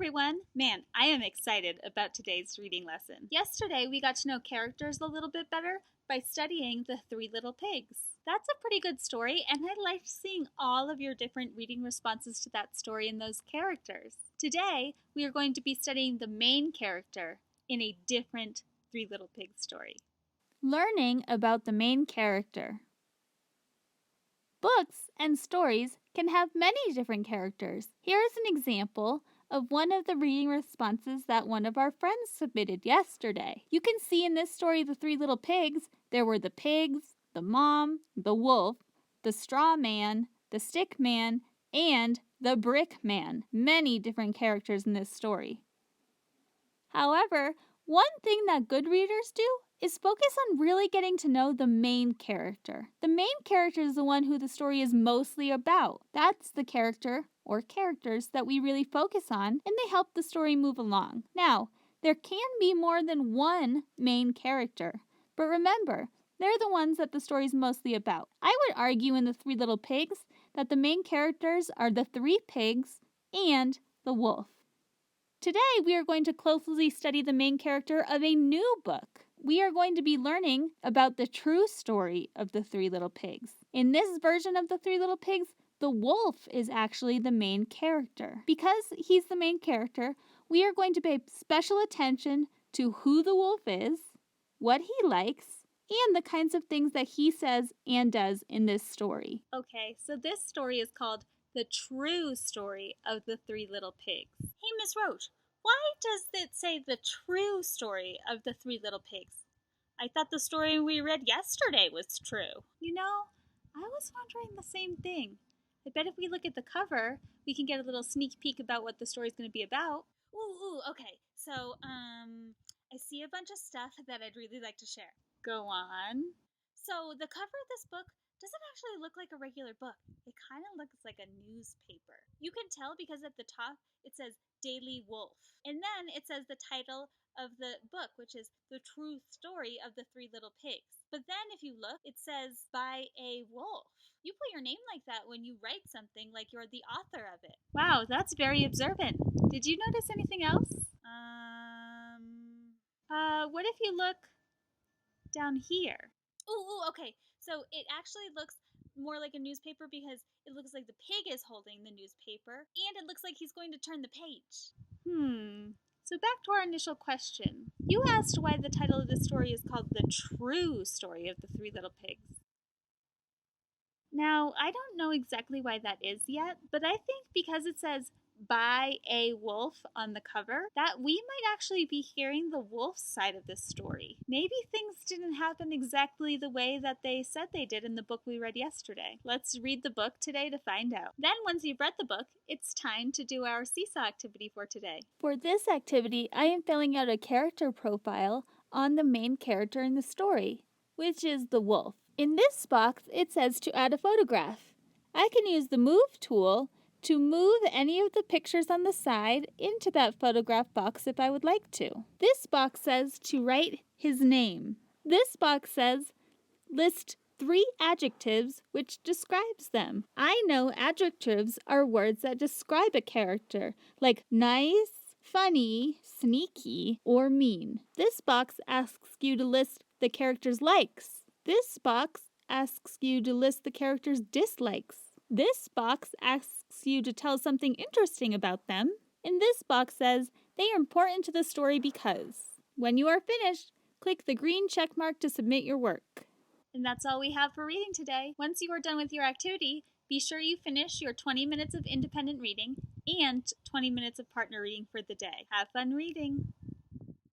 everyone! Man, I am excited about today's reading lesson. Yesterday, we got to know characters a little bit better by studying The Three Little Pigs. That's a pretty good story, and I liked seeing all of your different reading responses to that story and those characters. Today, we are going to be studying the main character in a different Three Little Pigs story. Learning about the main character. Books and stories can have many different characters. Here is an example of one of the reading responses that one of our friends submitted yesterday. You can see in this story, The Three Little Pigs, there were the pigs, the mom, the wolf, the straw man, the stick man, and the brick man. Many different characters in this story. However, one thing that good readers do is focus on really getting to know the main character. The main character is the one who the story is mostly about. That's the character or characters that we really focus on, and they help the story move along. Now, there can be more than one main character, but remember, they're the ones that the story is mostly about. I would argue in The Three Little Pigs that the main characters are the three pigs and the wolf. Today, we are going to closely study the main character of a new book. We are going to be learning about the true story of the Three Little Pigs. In this version of the Three Little Pigs, the wolf is actually the main character. Because he's the main character, we are going to pay special attention to who the wolf is, what he likes, and the kinds of things that he says and does in this story. Okay, so this story is called The True Story of the Three Little Pigs. Hey, Miss Roche, why does it say the true story of the Three Little Pigs? I thought the story we read yesterday was true. You know, I was wondering the same thing. I bet if we look at the cover, we can get a little sneak peek about what the story's going to be about. Ooh, okay. So, I see a bunch of stuff that I'd really like to share. Go on. So, the cover of this book doesn't actually look like a regular book. It kind of looks like a newspaper. You can tell because at the top it says Daily Wolf. And then it says the title of the book, which is The True Story of the Three Little Pigs. But then if you look, it says by a wolf. You put your name like that when you write something like you're the author of it. Wow, that's very observant. Did you notice anything else? What if you look down here? Ooh, okay. So it actually looks more like a newspaper because it looks like the pig is holding the newspaper, and it looks like he's going to turn the page. So back to our initial question. You asked why the title of the story is called The True Story of the Three Little Pigs. Now, I don't know exactly why that is yet, but I think because it says by a wolf on the cover, that we might actually be hearing the wolf's side of this story. Maybe things didn't happen exactly the way that they said they did in the book we read yesterday. Let's read the book today to find out. Then once you've read the book, it's time to do our seesaw activity for today. For this activity, I am filling out a character profile on the main character in the story, which is the wolf. In this box, it says to add a photograph. I can use the Move tool to move any of the pictures on the side into that photograph box if I would like to. This box says to write his name. This box says list 3 adjectives which describes them. I know adjectives are words that describe a character, like nice, funny, sneaky, or mean. This box asks you to list the character's likes. This box asks you to list the character's dislikes. This box asks you to tell something interesting about them. And this box says they are important to the story because. When you are finished, click the green check mark to submit your work. And that's all we have for reading today. Once you are done with your activity, be sure you finish your 20 minutes of independent reading and 20 minutes of partner reading for the day. Have fun reading!